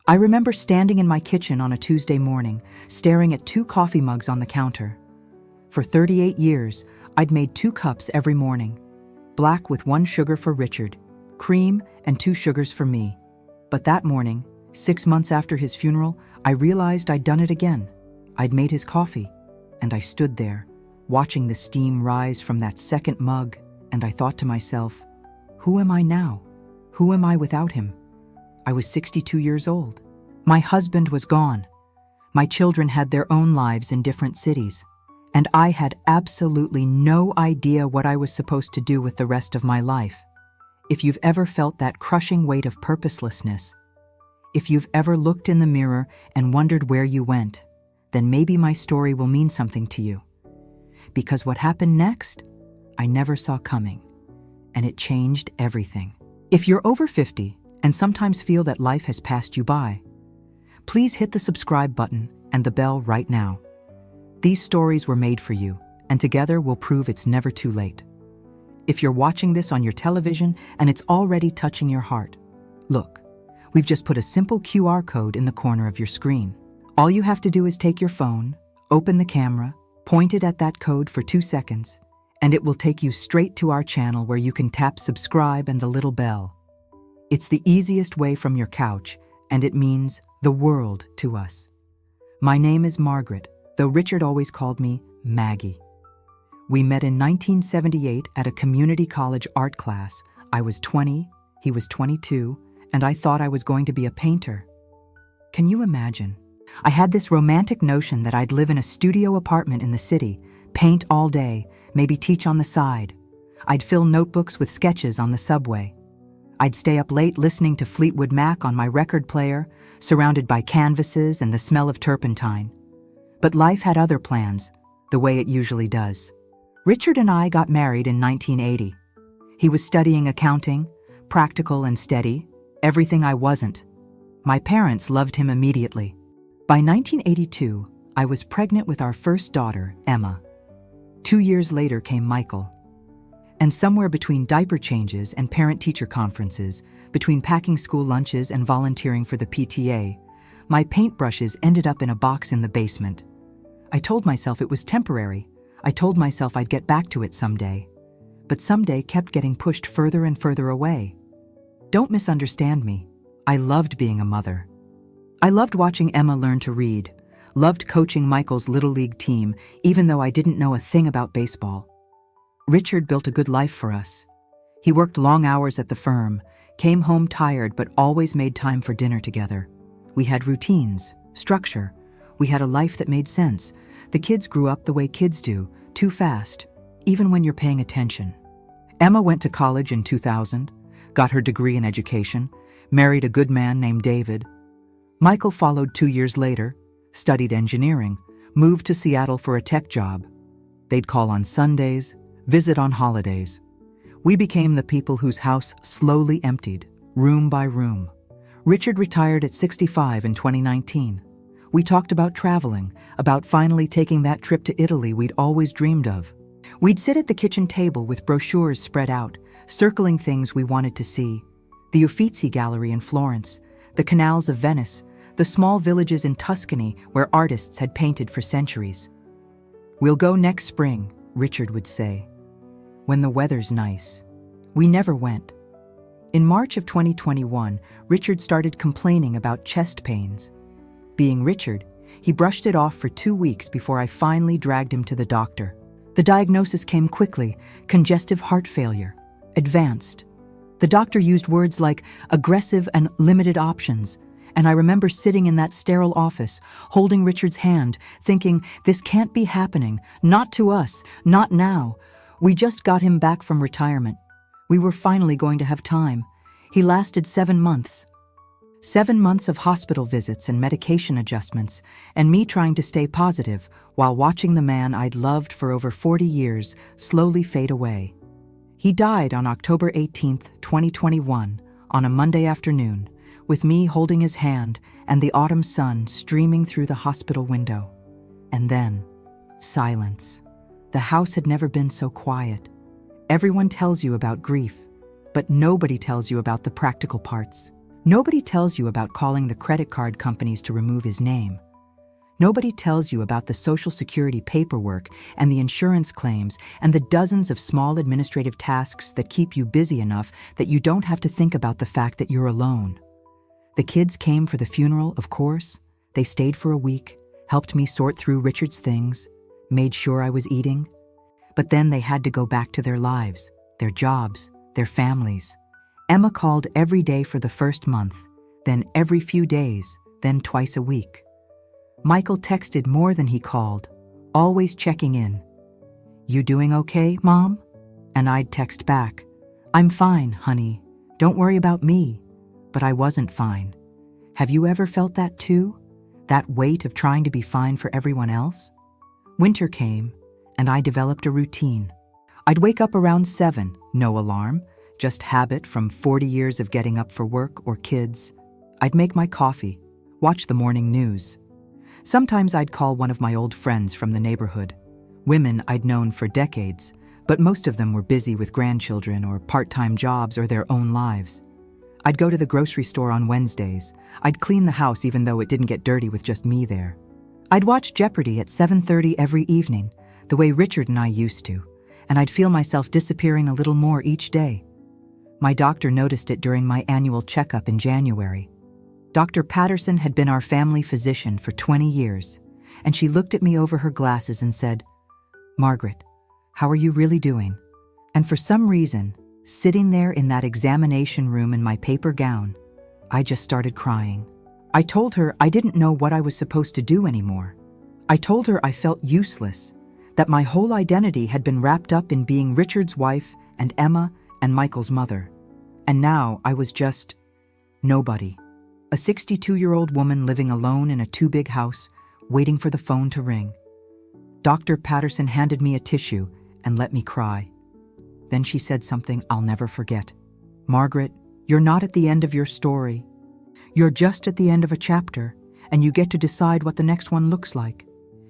I remember standing in my kitchen on a Tuesday morning, staring at 2 coffee mugs on the counter. For 38 years, I'd made 2 cups every morning, black with 1 sugar for Richard, cream and 2 sugars for me. But that morning, 6 months after his funeral, I realized I'd done it again. I'd made his coffee, and I stood there, watching the steam rise from that second mug, and I thought to myself, who am I now? Who am I without him? I was 62 years old. My husband was gone. My children had their own lives in different cities, and I had absolutely no idea what I was supposed to do with the rest of my life. If you've ever felt that crushing weight of purposelessness, if you've ever looked in the mirror and wondered where you went, then maybe my story will mean something to you. Because what happened next, I never saw coming, and it changed everything. If you're over 50 and sometimes feel that life has passed you by, please hit the subscribe button and the bell right now. These stories were made for you, and together we'll prove it's never too late. If you're watching this on your television and it's already touching your heart, look, we've just put a simple QR code in the corner of your screen. All you have to do is take your phone, open the camera, point it at that code for 2 seconds, and it will take you straight to our channel where you can tap subscribe and the little bell. It's the easiest way from your couch, and it means the world to us. My name is Margaret, though Richard always called me Maggie. We met in 1978 at a community college art class. I was 20, he was 22, and I thought I was going to be a painter. Can you imagine? I had this romantic notion that I'd live in a studio apartment in the city, paint all day, maybe teach on the side. I'd fill notebooks with sketches on the subway. I'd stay up late listening to Fleetwood Mac on my record player, surrounded by canvases and the smell of turpentine. But life had other plans, the way it usually does. Richard and I got married in 1980. He was studying accounting, practical and steady, everything I wasn't. My parents loved him immediately. By 1982, I was pregnant with our first daughter, Emma. 2 years later came Michael. And somewhere between diaper changes and parent-teacher conferences, between packing school lunches and volunteering for the PTA, my paintbrushes ended up in a box in the basement. I told myself it was temporary. I told myself I'd get back to it someday. But someday kept getting pushed further and further away. Don't misunderstand me. I loved being a mother. I loved watching Emma learn to read, loved coaching Michael's Little League team, even though I didn't know a thing about baseball. Richard built a good life for us. He worked long hours at the firm, came home tired but always made time for dinner together. We had routines, structure. We had a life that made sense. The kids grew up the way kids do, too fast, even when you're paying attention. Emma went to college in 2000, got her degree in education, married a good man named David. Michael followed 2 years later, studied engineering, moved to Seattle for a tech job. They'd call on Sundays, visit on holidays. We became the people whose house slowly emptied, room by room. Richard retired at 65 in 2019. We talked about traveling, about finally taking that trip to Italy we'd always dreamed of. We'd sit at the kitchen table with brochures spread out, circling things we wanted to see. The Uffizi Gallery in Florence, the canals of Venice, the small villages in Tuscany where artists had painted for centuries. "We'll go next spring," Richard would say, "when the weather's nice." We never went. In March of 2021, Richard started complaining about chest pains. Being Richard, he brushed it off for 2 weeks before I finally dragged him to the doctor. The diagnosis came quickly: congestive heart failure, advanced. The doctor used words like aggressive and limited options, and I remember sitting in that sterile office, holding Richard's hand, thinking, this can't be happening, not to us, not now. We just got him back from retirement. We were finally going to have time. He lasted 7 months. 7 months of hospital visits and medication adjustments, and me trying to stay positive while watching the man I'd loved for over 40 years slowly fade away. He died on October 18th, 2021, on a Monday afternoon, with me holding his hand and the autumn sun streaming through the hospital window. And then, silence. The house had never been so quiet. Everyone tells you about grief, but nobody tells you about the practical parts. Nobody tells you about calling the credit card companies to remove his name. Nobody tells you about the Social Security paperwork and the insurance claims and the dozens of small administrative tasks that keep you busy enough that you don't have to think about the fact that you're alone. The kids came for the funeral, of course. They stayed for a week, helped me sort through Richard's things, made sure I was eating. But then they had to go back to their lives, their jobs, their families. Emma called every day for the first month, then every few days, then twice a week. Michael texted more than he called, always checking in. "You doing okay, Mom?" And I'd text back, "I'm fine, honey. Don't worry about me." But I wasn't fine. Have you ever felt that too? That weight of trying to be fine for everyone else? Winter came, and I developed a routine. I'd wake up around 7, no alarm, just habit from 40 years of getting up for work or kids. I'd make my coffee, watch the morning news. Sometimes I'd call one of my old friends from the neighborhood, women I'd known for decades, but most of them were busy with grandchildren or part-time jobs or their own lives. I'd go to the grocery store on Wednesdays. I'd clean the house even though it didn't get dirty with just me there. I'd watch Jeopardy at 7:30 every evening, the way Richard and I used to, and I'd feel myself disappearing a little more each day. My doctor noticed it during my annual checkup in January. Dr. Patterson had been our family physician for 20 years, and she looked at me over her glasses and said, "Margaret, how are you really doing?" And for some reason, sitting there in that examination room in my paper gown, I just started crying. I told her I didn't know what I was supposed to do anymore. I told her I felt useless, that my whole identity had been wrapped up in being Richard's wife and Emma and Michael's mother. And now I was just nobody. A 62-year-old woman living alone in a too-big house, waiting for the phone to ring. Dr. Patterson handed me a tissue and let me cry. Then she said something I'll never forget. "Margaret, you're not at the end of your story. You're just at the end of a chapter, and you get to decide what the next one looks like."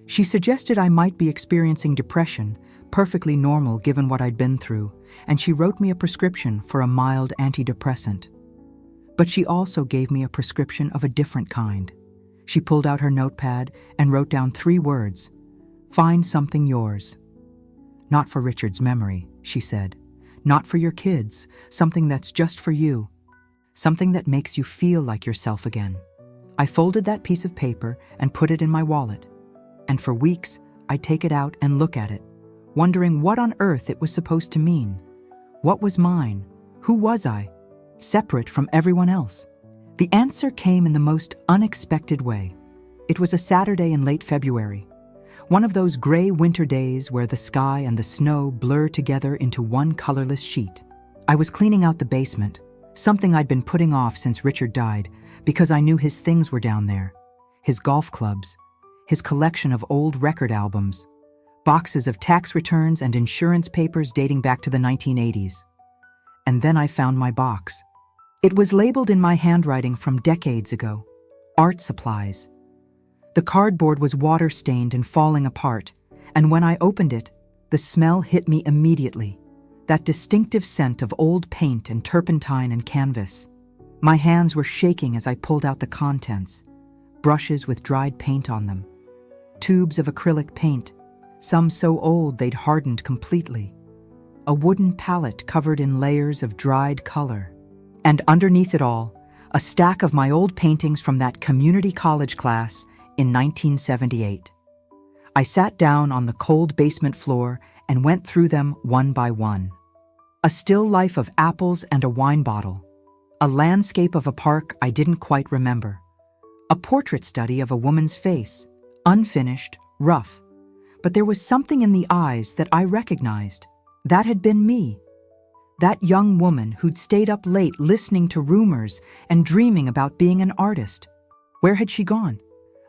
She suggested I might be experiencing depression, perfectly normal given what I'd been through, and she wrote me a prescription for a mild antidepressant. But she also gave me a prescription of a different kind. She pulled out her notepad and wrote down 3 words. "Find something yours." "Not for Richard's memory," she said. "Not for your kids, something that's just for you. Something that makes you feel like yourself again." I folded that piece of paper and put it in my wallet. And for weeks, I'd take it out and look at it, wondering what on earth it was supposed to mean. What was mine? Who was I? Separate from everyone else? The answer came in the most unexpected way. It was a Saturday in late February. One of those gray winter days where the sky and the snow blur together into one colorless sheet. I was cleaning out the basement, something I'd been putting off since Richard died, because I knew his things were down there. His golf clubs, his collection of old record albums, boxes of tax returns and insurance papers dating back to the 1980s. And then I found my box. It was labeled in my handwriting from decades ago. Art supplies. The cardboard was water-stained and falling apart, and when I opened it, the smell hit me immediately. That distinctive scent of old paint and turpentine and canvas. My hands were shaking as I pulled out the contents. Brushes with dried paint on them. Tubes of acrylic paint, some so old they'd hardened completely. A wooden palette covered in layers of dried color. And underneath it all, a stack of my old paintings from that community college class in 1978. I sat down on the cold basement floor and went through them one by one. A still life of apples and a wine bottle. A landscape of a park I didn't quite remember. A portrait study of a woman's face, unfinished, rough. But there was something in the eyes that I recognized. That had been me. That young woman who'd stayed up late listening to rumors and dreaming about being an artist. Where had she gone?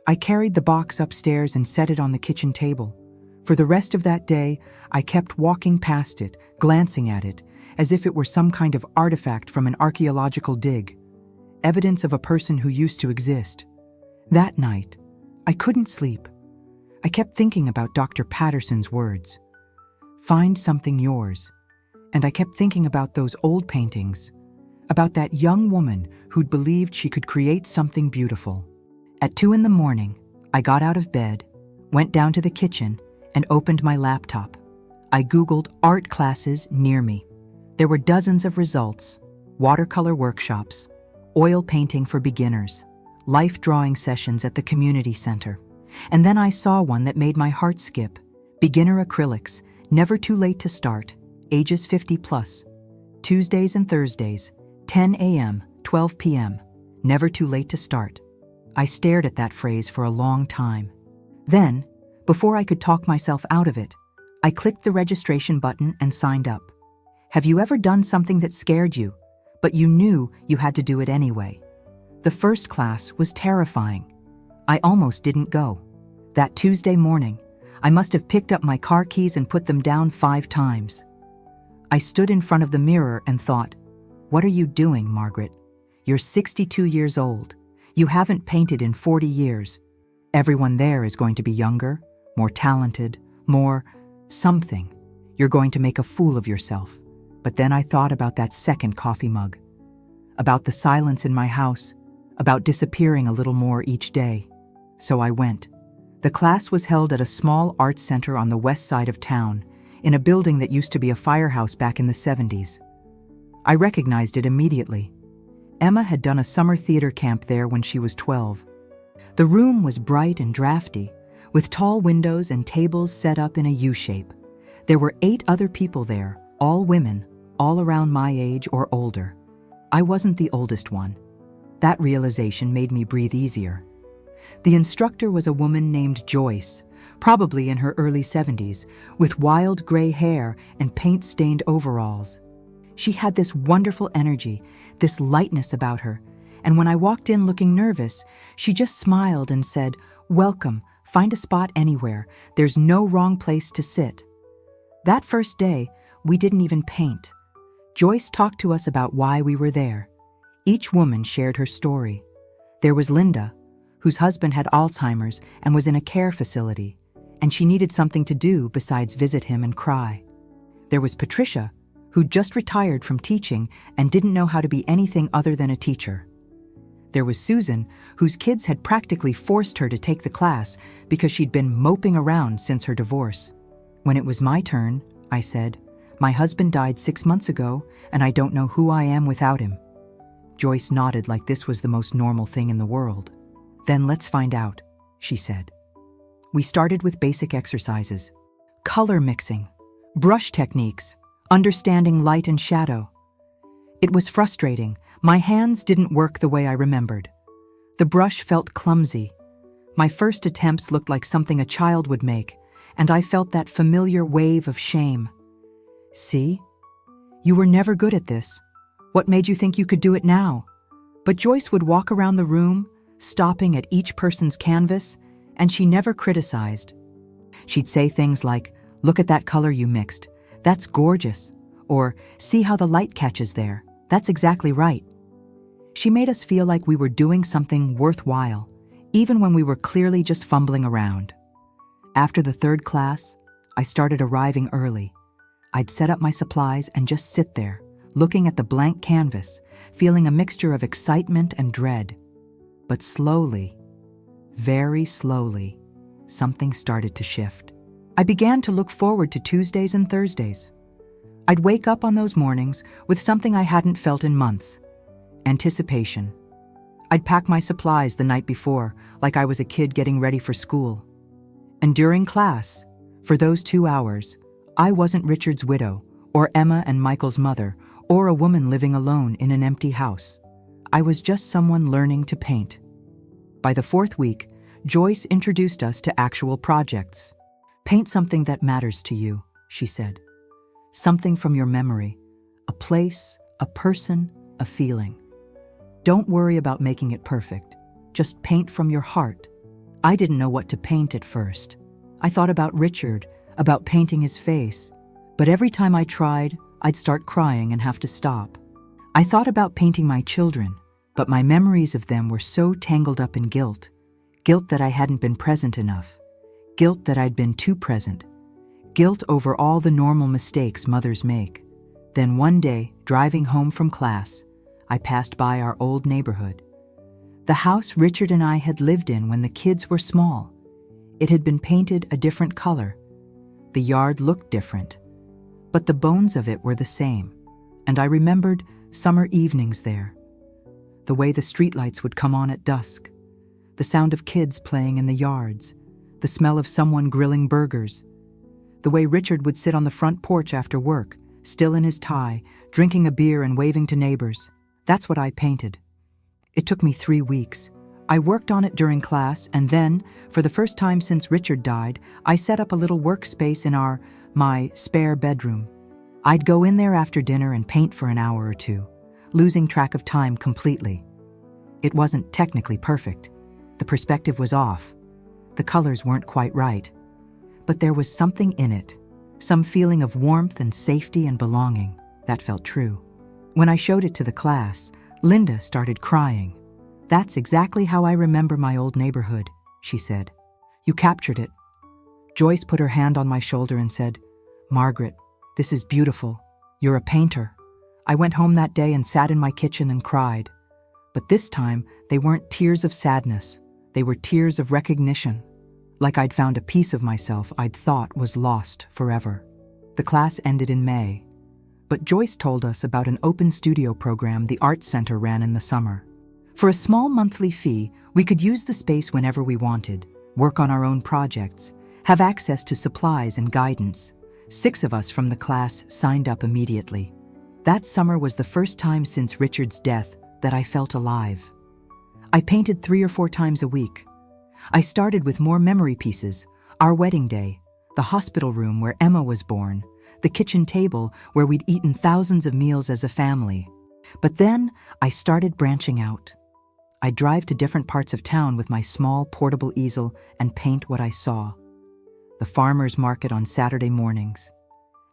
I carried the box upstairs and set it on the kitchen table. For the rest of that day, I kept walking past it, glancing at it, as if it were some kind of artifact from an archaeological dig. Evidence of a person who used to exist. That night, I couldn't sleep. I kept thinking about Dr. Patterson's words. Find something yours. And I kept thinking about those old paintings, about that young woman who'd believed she could create something beautiful. At 2 a.m, I got out of bed, went down to the kitchen, and opened my laptop. I Googled art classes near me. There were dozens of results: watercolor workshops, oil painting for beginners, life drawing sessions at the community center. And then I saw one that made my heart skip: beginner acrylics, never too late to start, ages 50 plus, Tuesdays and Thursdays, 10 a.m., 12 p.m., never too late to start. I stared at that phrase for a long time. Then, before I could talk myself out of it, I clicked the registration button and signed up. Have you ever done something that scared you, but you knew you had to do it anyway? The first class was terrifying. I almost didn't go. That Tuesday morning, I must have picked up my car keys and put them down 5 times. I stood in front of the mirror and thought, "What are you doing, Margaret? You're 62 years old. You haven't painted in 40 years. Everyone there is going to be younger, more talented, more something. You're going to make a fool of yourself." But then I thought about that second coffee mug, about the silence in my house, about disappearing a little more each day. So I went. The class was held at a small art center on the west side of town, in a building that used to be a firehouse back in the 70s. I recognized it immediately. Emma had done a summer theater camp there when she was 12. The room was bright and drafty, with tall windows and tables set up in a U shape. There were 8 other people there, all women, all around my age or older. I wasn't the oldest one. That realization made me breathe easier. The instructor was a woman named Joyce, probably in her early 70s, with wild gray hair and paint-stained overalls. She had this wonderful energy, this lightness about her, and when I walked in looking nervous, she just smiled and said, "Welcome, find a spot anywhere. There's no wrong place to sit." That first day, we didn't even paint. Joyce talked to us about why we were there. Each woman shared her story. There was Linda, whose husband had Alzheimer's and was in a care facility, and she needed something to do besides visit him and cry. There was Patricia, who'd just retired from teaching and didn't know how to be anything other than a teacher. There was Susan, whose kids had practically forced her to take the class because she'd been moping around since her divorce. When it was my turn, I said, "My husband died 6 months ago, and I don't know who I am without him." Joyce nodded like this was the most normal thing in the world. "Then let's find out," she said. We started with basic exercises: color mixing, brush techniques, understanding light and shadow. It was frustrating. My hands didn't work the way I remembered. The brush felt clumsy. My first attempts looked like something a child would make, and I felt that familiar wave of shame. "See? You were never good at this. What made you think you could do it now?" But Joyce would walk around the room, stopping at each person's canvas, and she never criticized. She'd say things like, "Look at that color you mixed. That's gorgeous." Or, "See how the light catches there. That's exactly right." She made us feel like we were doing something worthwhile, even when we were clearly just fumbling around. After the 3rd class, I started arriving early. I'd set up my supplies and just sit there, looking at the blank canvas, feeling a mixture of excitement and dread. But slowly, very slowly, something started to shift. I began to look forward to Tuesdays and Thursdays. I'd wake up on those mornings with something I hadn't felt in months: anticipation. I'd pack my supplies the night before, like I was a kid getting ready for school. And during class, for those 2 hours, I wasn't Richard's widow, or Emma and Michael's mother, or a woman living alone in an empty house. I was just someone learning to paint. By the 4th week, Joyce introduced us to actual projects. "Paint something that matters to you," she said. "Something from your memory, a place, a person, a feeling. Don't worry about making it perfect. Just paint from your heart." I didn't know what to paint at first. I thought about Richard, about painting his face. But every time I tried, I'd start crying and have to stop. I thought about painting my children, but my memories of them were so tangled up in guilt. Guilt that I hadn't been present enough. Guilt that I'd been too present. Guilt over all the normal mistakes mothers make. Then one day, driving home from class, I passed by our old neighborhood. The house Richard and I had lived in when the kids were small. It had been painted a different color. The yard looked different, but the bones of it were the same. And I remembered summer evenings there. The way the streetlights would come on at dusk. The sound of kids playing in the yards. The smell of someone grilling burgers. The way Richard would sit on the front porch after work, still in his tie, drinking a beer and waving to neighbors. That's what I painted. It took me 3 weeks. I worked on it during class, and then, for the first time since Richard died, I set up a little workspace in my spare bedroom. I'd go in there after dinner and paint for an hour or two, losing track of time completely. It wasn't technically perfect. The perspective was off. The colors weren't quite right. But there was something in it, some feeling of warmth and safety and belonging that felt true. When I showed it to the class, Linda started crying. "That's exactly how I remember my old neighborhood," she said. "You captured it." Joyce put her hand on my shoulder and said, "Margaret, this is beautiful. You're a painter." I went home that day and sat in my kitchen and cried. But this time, they weren't tears of sadness. They were tears of recognition. Like I'd found a piece of myself I'd thought was lost forever. The class ended in May. But Joyce told us about an open studio program the Arts Center ran in the summer. For a small monthly fee, we could use the space whenever we wanted, work on our own projects, have access to supplies and guidance. 6 of us from the class signed up immediately. That summer was the first time since Richard's death that I felt alive. I painted 3 or 4 times a week. I started with more memory pieces, our wedding day, the hospital room where Emma was born, the kitchen table where we'd eaten thousands of meals as a family. But then I started branching out. I'd drive to different parts of town with my small portable easel and paint what I saw. The farmer's market on Saturday mornings.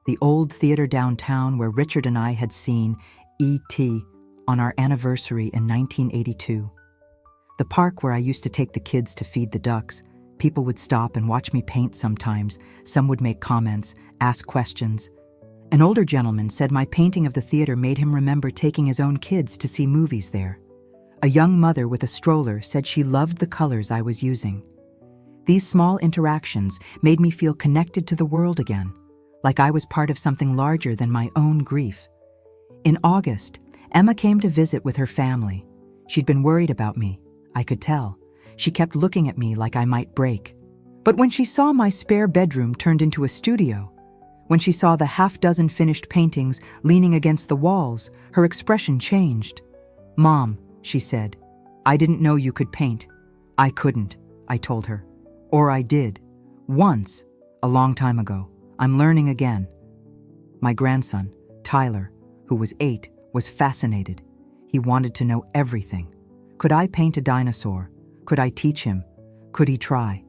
The old theater downtown where Richard and I had seen E.T. on our anniversary in 1982. The park where I used to take the kids to feed the ducks. People would stop and watch me paint sometimes. Some would make comments, ask questions. An older gentleman said my painting of the theater made him remember taking his own kids to see movies there. A young mother with a stroller said she loved the colors I was using. These small interactions made me feel connected to the world again, like I was part of something larger than my own grief. In August, Emma came to visit with her family. She'd been worried about me. I could tell. She kept looking at me like I might break. But when she saw my spare bedroom turned into a studio, when she saw the half-dozen finished paintings leaning against the walls, her expression changed. "Mom," she said, "I didn't know you could paint." "I couldn't," I told her. "Or I did. Once, a long time ago. I'm learning again." My grandson, Tyler, who was 8, was fascinated. He wanted to know everything. Could I paint a dinosaur? Could I teach him? Could he try?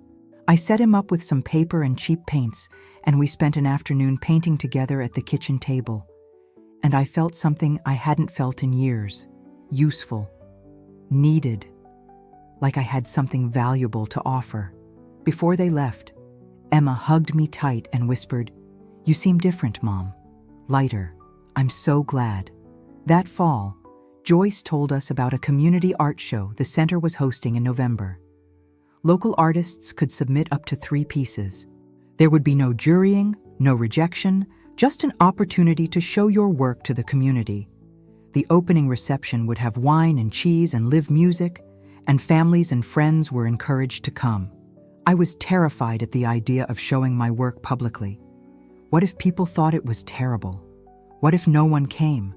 I set him up with some paper and cheap paints, and we spent an afternoon painting together at the kitchen table. And I felt something I hadn't felt in years. Useful. Needed. Like I had something valuable to offer. Before they left, Emma hugged me tight and whispered, "You seem different, Mom. Lighter. I'm so glad." That fall, Joyce told us about a community art show the center was hosting in November. Local artists could submit up to 3 pieces. There would be no jurying, no rejection, just an opportunity to show your work to the community. The opening reception would have wine and cheese and live music, and families and friends were encouraged to come. I was terrified at the idea of showing my work publicly. What if people thought it was terrible? What if no one came?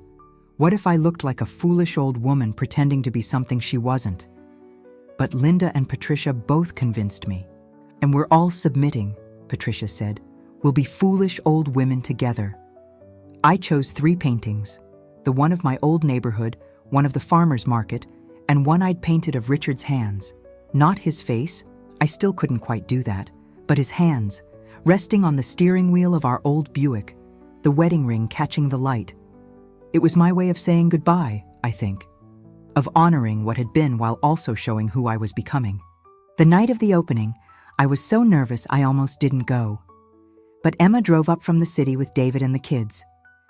What if I looked like a foolish old woman pretending to be something she wasn't? But Linda and Patricia both convinced me. "And we're all submitting," Patricia said. "We'll be foolish old women together." I chose 3 paintings, the one of my old neighborhood, one of the farmer's market, and one I'd painted of Richard's hands. Not his face, I still couldn't quite do that, but his hands, resting on the steering wheel of our old Buick, the wedding ring catching the light. It was my way of saying goodbye, I think, of honoring what had been while also showing who I was becoming. The night of the opening, I was so nervous I almost didn't go. But Emma drove up from the city with David and the kids.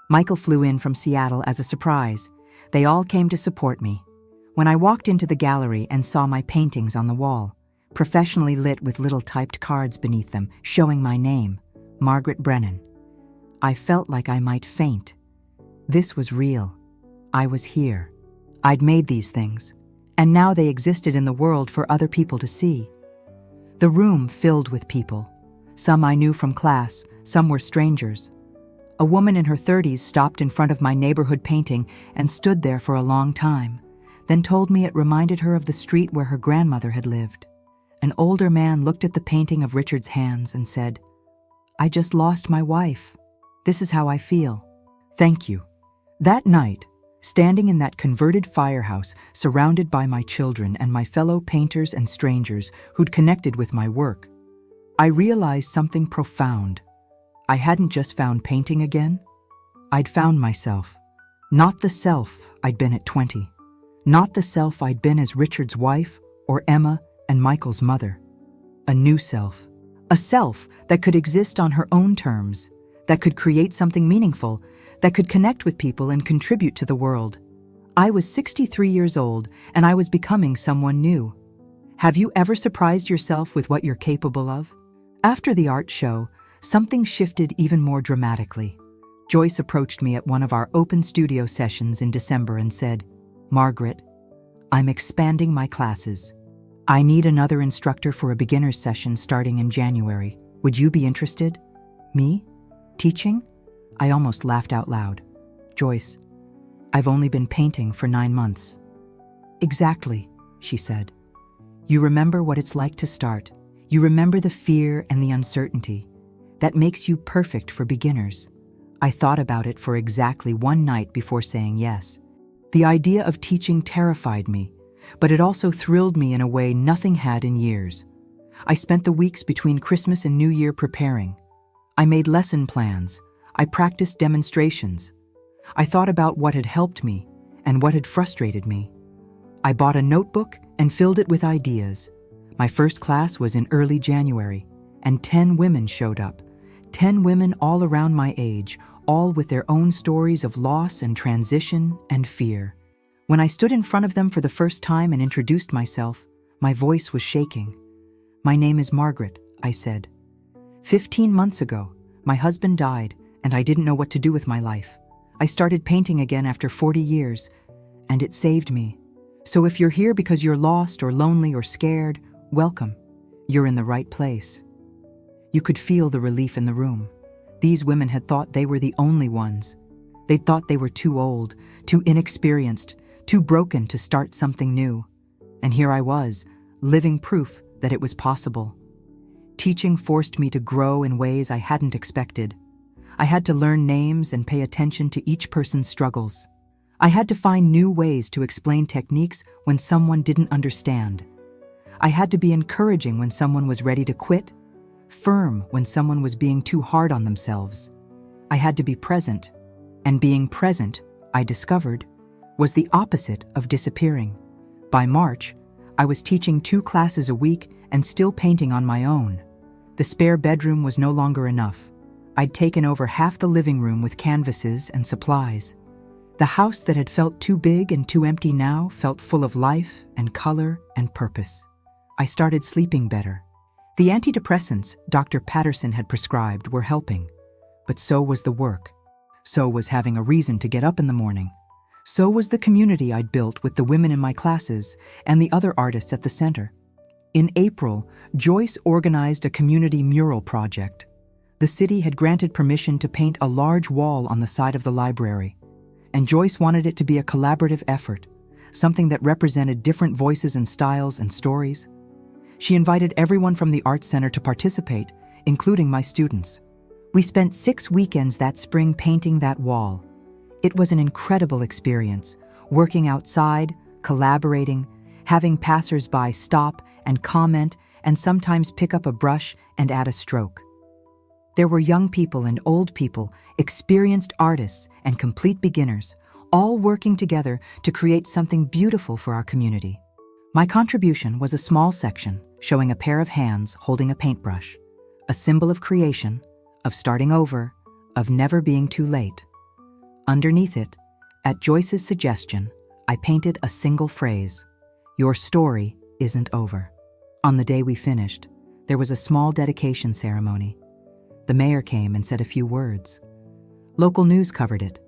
Michael flew in from Seattle as a surprise. They all came to support me. When I walked into the gallery and saw my paintings on the wall, professionally lit with little typed cards beneath them showing my name, Margaret Brennan, I felt like I might faint. This was real. I was here. I'd made these things, and now they existed in the world for other people to see. The room filled with people. Some I knew from class, some were strangers. A woman in her 30s stopped in front of my neighborhood painting and stood there for a long time, then told me it reminded her of the street where her grandmother had lived. An older man looked at the painting of Richard's hands and said, "I just lost my wife. This is how I feel. Thank you." That night, standing in that converted firehouse, surrounded by my children and my fellow painters and strangers who'd connected with my work, I realized something profound. I hadn't just found painting again. I'd found myself. Not the self I'd been at 20. Not the self I'd been as Richard's wife or Emma and Michael's mother. A new self. A self that could exist on her own terms, that could create something meaningful, that could connect with people and contribute to the world. I was 63 years old, and I was becoming someone new. Have you ever surprised yourself with what you're capable of? After the art show, something shifted even more dramatically. Joyce approached me at one of our open studio sessions in December and said, "Margaret, I'm expanding my classes. I need another instructor for a beginner's session starting in January. Would you be interested?" Me? Teaching? I almost laughed out loud. "Joyce, I've only been painting for 9 months." "Exactly," she said. "You remember what it's like to start. You remember the fear and the uncertainty. That makes you perfect for beginners." I thought about it for exactly one night before saying yes. The idea of teaching terrified me, but it also thrilled me in a way nothing had in years. I spent the weeks between Christmas and New Year preparing. I made lesson plans. I practiced demonstrations. I thought about what had helped me and what had frustrated me. I bought a notebook and filled it with ideas. My first class was in early January, and 10 women showed up. 10 women all around my age, all with their own stories of loss and transition and fear. When I stood in front of them for the first time and introduced myself, my voice was shaking. "My name is Margaret," I said. 15 months ago, my husband died, and I didn't know what to do with my life. I started painting again after 40 years, and it saved me. So if you're here because you're lost or lonely or scared, welcome. You're in the right place." You could feel the relief in the room. These women had thought they were the only ones. They thought they were too old, too inexperienced, too broken to start something new. And here I was, living proof that it was possible. Teaching forced me to grow in ways I hadn't expected. I had to learn names and pay attention to each person's struggles. I had to find new ways to explain techniques when someone didn't understand. I had to be encouraging when someone was ready to quit, firm when someone was being too hard on themselves. I had to be present, and being present, I discovered, was the opposite of disappearing. By March, I was teaching 2 classes a week and still painting on my own. The spare bedroom was no longer enough. I'd taken over half the living room with canvases and supplies. The house that had felt too big and too empty now felt full of life and color and purpose. I started sleeping better. The antidepressants Dr. Patterson had prescribed were helping, but so was the work. So was having a reason to get up in the morning. So was the community I'd built with the women in my classes and the other artists at the center. In April, Joyce organized a community mural project. The city had granted permission to paint a large wall on the side of the library, and Joyce wanted it to be a collaborative effort, something that represented different voices and styles and stories. She invited everyone from the Arts Center to participate, including my students. We spent 6 weekends that spring painting that wall. It was an incredible experience, working outside, collaborating, having passers-by stop and comment and sometimes pick up a brush and add a stroke. There were young people and old people, experienced artists and complete beginners, all working together to create something beautiful for our community. My contribution was a small section showing a pair of hands holding a paintbrush, a symbol of creation, of starting over, of never being too late. Underneath it, At Joyce's suggestion, I painted a single phrase: "Your story isn't over." On the day we finished, there was a small dedication ceremony. The mayor came and said a few words. Local news covered it,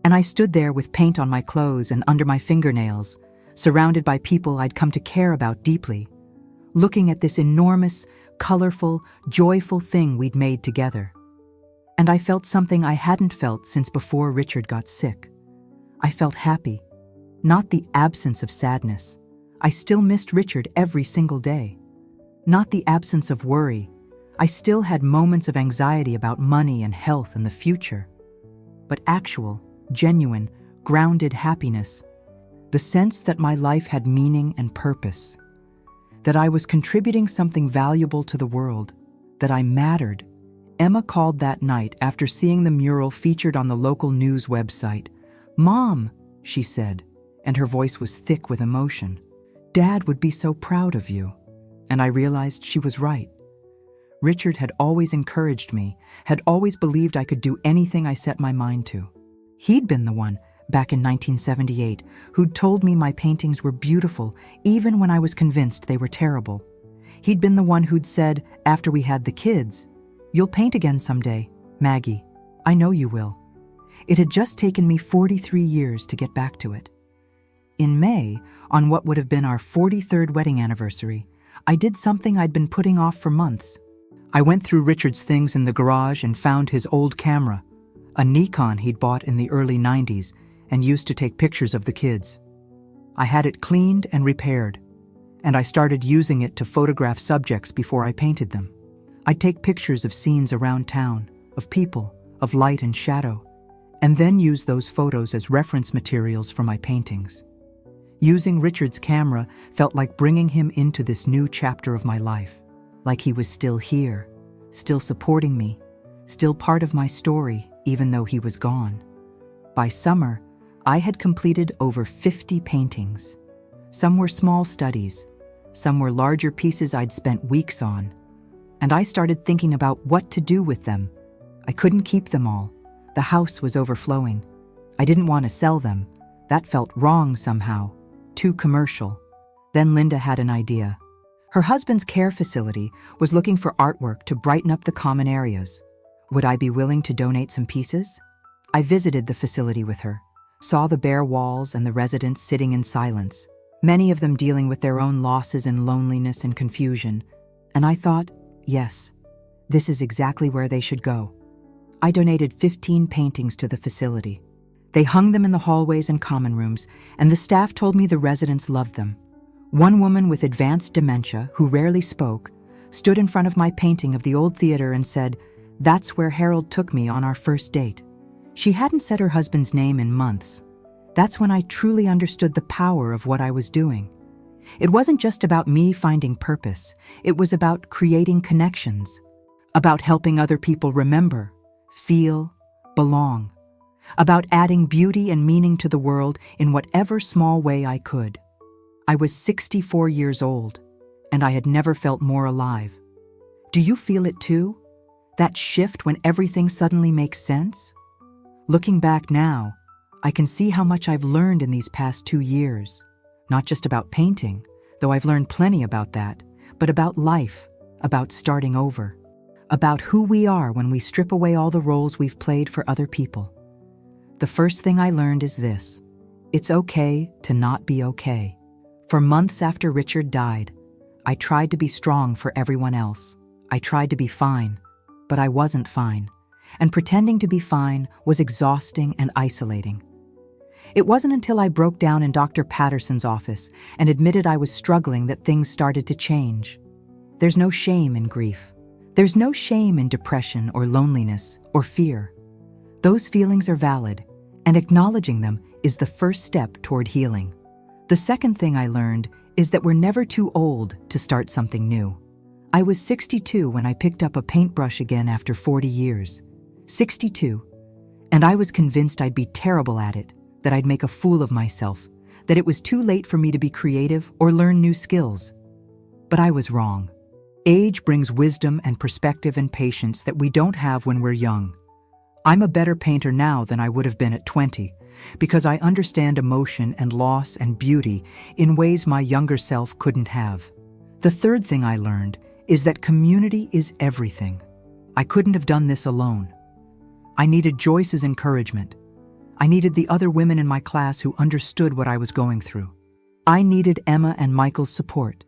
and I stood there with paint on my clothes and under my fingernails, surrounded by people I'd come to care about deeply, looking at this enormous, colorful, joyful thing we'd made together. And I felt something I hadn't felt since before Richard got sick. I felt happy, not the absence of sadness. I still missed Richard every single day. Not the absence of worry. I still had moments of anxiety about money and health and the future. But actual, genuine, grounded happiness. The sense that my life had meaning and purpose. That I was contributing something valuable to the world. That I mattered. Emma called that night after seeing the mural featured on the local news website. "Mom," she said, and her voice was thick with emotion. "Dad would be so proud of you." And I realized she was right. Richard had always encouraged me, had always believed I could do anything I set my mind to. He'd been the one, back in 1978, who'd told me my paintings were beautiful, even when I was convinced they were terrible. He'd been the one who'd said, after we had the kids, "You'll paint again someday, Maggie. I know you will." It had just taken me 43 years to get back to it. In May, on what would have been our 43rd wedding anniversary, I did something I'd been putting off for months. I went through Richard's things in the garage and found his old camera, a Nikon he'd bought in the early 90s and used to take pictures of the kids. I had it cleaned and repaired, and I started using it to photograph subjects before I painted them. I'd take pictures of scenes around town, of people, of light and shadow, and then use those photos as reference materials for my paintings. Using Richard's camera felt like bringing him into this new chapter of my life, like he was still here, still supporting me, still part of my story, even though he was gone. By summer, I had completed over 50 paintings. Some were small studies, some were larger pieces I'd spent weeks on, and I started thinking about what to do with them. I couldn't keep them all. The house was overflowing. I didn't want to sell them. That felt wrong somehow. Too commercial. Then Linda had an idea. Her husband's care facility was looking for artwork to brighten up the common areas. Would I be willing to donate some pieces? I visited the facility with her, saw the bare walls and the residents sitting in silence, many of them dealing with their own losses and loneliness and confusion. And I thought, yes, this is exactly where they should go. I donated 15 paintings to the facility. They hung them in the hallways and common rooms, and the staff told me the residents loved them. One woman with advanced dementia, who rarely spoke, stood in front of my painting of the old theater and said, "That's where Harold took me on our first date." She hadn't said her husband's name in months. That's when I truly understood the power of what I was doing. It wasn't just about me finding purpose. It was about creating connections, about helping other people remember, feel, belong, about adding beauty and meaning to the world in whatever small way I could. I was 64 years old, and I had never felt more alive. Do you feel it too? That shift when everything suddenly makes sense? Looking back now, I can see how much I've learned in these past 2 years. Not just about painting, though I've learned plenty about that, but about life, about starting over, about who we are when we strip away all the roles we've played for other people. The first thing I learned is this: it's okay to not be okay. For months after Richard died, I tried to be strong for everyone else. I tried to be fine, but I wasn't fine. And pretending to be fine was exhausting and isolating. It wasn't until I broke down in Dr. Patterson's office and admitted I was struggling that things started to change. There's no shame in grief. There's no shame in depression or loneliness or fear. Those feelings are valid, and acknowledging them is the first step toward healing. The second thing I learned is that we're never too old to start something new. I was 62 when I picked up a paintbrush again after 40 years. 62. And I was convinced I'd be terrible at it, that I'd make a fool of myself, that it was too late for me to be creative or learn new skills. But I was wrong. Age brings wisdom and perspective and patience that we don't have when we're young. I'm a better painter now than I would have been at 20, because I understand emotion and loss and beauty in ways my younger self couldn't have. The third thing I learned is that community is everything. I couldn't have done this alone. I needed Joyce's encouragement. I needed the other women in my class who understood what I was going through. I needed Emma and Michael's support,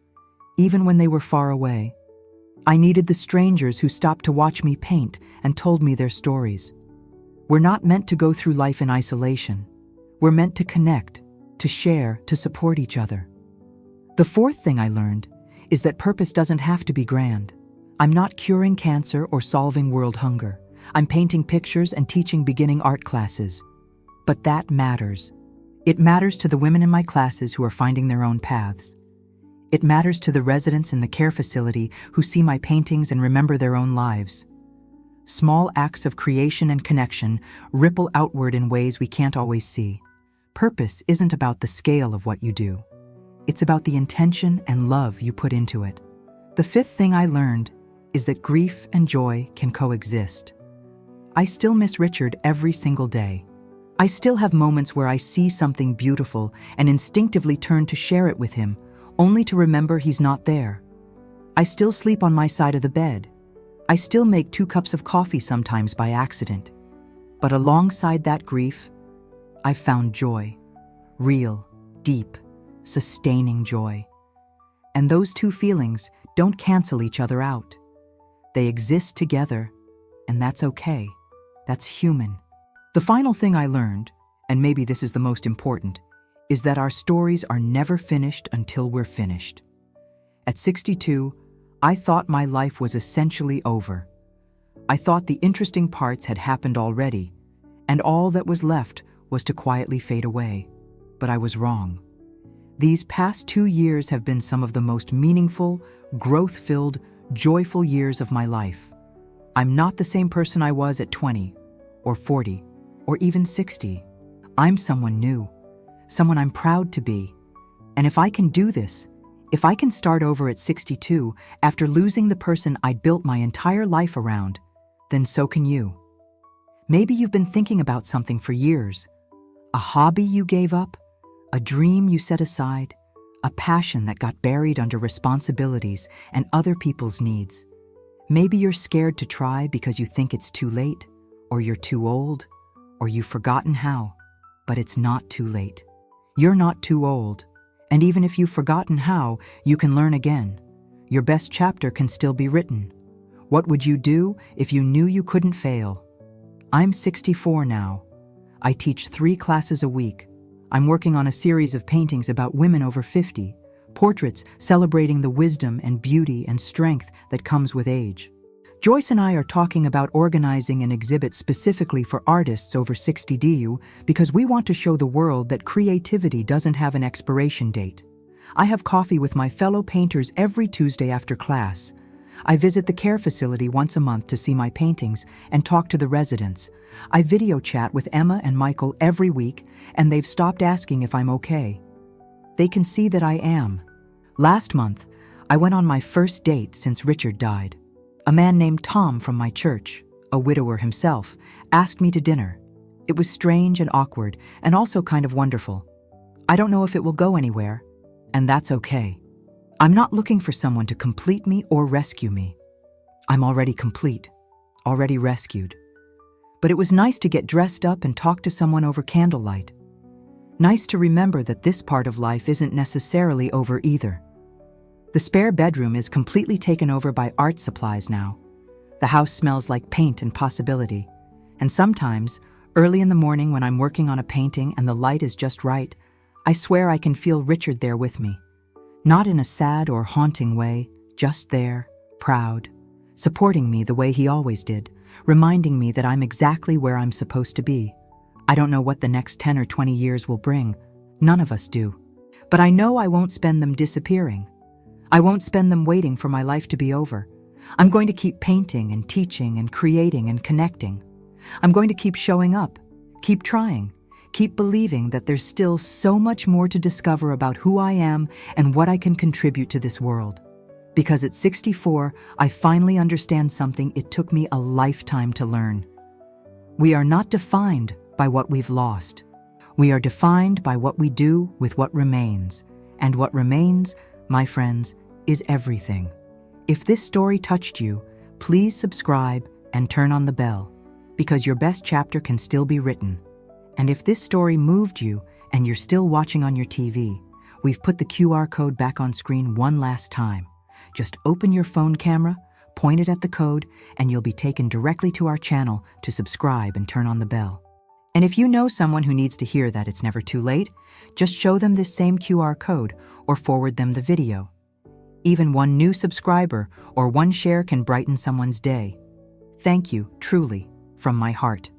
even when they were far away. I needed the strangers who stopped to watch me paint and told me their stories. We're not meant to go through life in isolation. We're meant to connect, to share, to support each other. The fourth thing I learned is that purpose doesn't have to be grand. I'm not curing cancer or solving world hunger. I'm painting pictures and teaching beginning art classes. But that matters. It matters to the women in my classes who are finding their own paths. It matters to the residents in the care facility who see my paintings and remember their own lives. Small acts of creation and connection ripple outward in ways we can't always see. Purpose isn't about the scale of what you do. It's about the intention and love you put into it. The fifth thing I learned is that grief and joy can coexist. I still miss Richard every single day. I still have moments where I see something beautiful and instinctively turn to share it with him, only to remember he's not there. I still sleep on my side of the bed. I still make 2 cups of coffee sometimes by accident. But alongside that grief, I've found joy. Real, deep, sustaining joy. And those 2 feelings don't cancel each other out. They exist together, and that's okay. That's human. The final thing I learned, and maybe this is the most important, is that our stories are never finished until we're finished. At 62, I thought my life was essentially over. I thought the interesting parts had happened already, and all that was left was to quietly fade away. But I was wrong. These past 2 years have been some of the most meaningful, growth-filled, joyful years of my life. I'm not the same person I was at 20, or 40, or even 60. I'm someone new, someone I'm proud to be. And if I can do this, if I can start over at 62 after losing the person I'd built my entire life around, then so can you. Maybe you've been thinking about something for years. A hobby you gave up, a dream you set aside, a passion that got buried under responsibilities and other people's needs. Maybe you're scared to try because you think it's too late, or you're too old, or you've forgotten how, but it's not too late. You're not too old, and even if you've forgotten how, you can learn again. Your best chapter can still be written. What would you do if you knew you couldn't fail? I'm 64 now. I teach 3 classes a week. I'm working on a series of paintings about women over 50, portraits celebrating the wisdom and beauty and strength that comes with age. Joyce and I are talking about organizing an exhibit specifically for artists over 60 because we want to show the world that creativity doesn't have an expiration date. I have coffee with my fellow painters every Tuesday after class. I visit the care facility once a month to see my paintings and talk to the residents. I video chat with Emma and Michael every week, and they've stopped asking if I'm okay. They can see that I am. Last month, I went on my first date since Richard died. A man named Tom from my church, a widower himself, asked me to dinner. It was strange and awkward, and also kind of wonderful. I don't know if it will go anywhere, and that's okay. I'm not looking for someone to complete me or rescue me. I'm already complete, already rescued. But it was nice to get dressed up and talk to someone over candlelight. Nice to remember that this part of life isn't necessarily over either. The spare bedroom is completely taken over by art supplies now. The house smells like paint and possibility. And sometimes, early in the morning when I'm working on a painting and the light is just right, I swear I can feel Richard there with me. Not in a sad or haunting way, just there, proud, supporting me the way he always did, reminding me that I'm exactly where I'm supposed to be. I don't know what the next 10 or 20 years will bring. None of us do. But I know I won't spend them disappearing. I won't spend them waiting for my life to be over. I'm going to keep painting and teaching and creating and connecting. I'm going to keep showing up, keep trying, keep believing that there's still so much more to discover about who I am and what I can contribute to this world. Because at 64, I finally understand something it took me a lifetime to learn. We are not defined by what we've lost. We are defined by what we do with what remains. And what remains, my friends, is everything. If this story touched you, please subscribe and turn on the bell, because your best chapter can still be written. And if this story moved you and you're still watching on your TV, we've put the QR code back on screen one last time. Just open your phone camera, point it at the code, and you'll be taken directly to our channel to subscribe and turn on the bell. And if you know someone who needs to hear that it's never too late, just show them this same QR code or forward them the video. Even one new subscriber or one share can brighten someone's day. Thank you, truly, from my heart.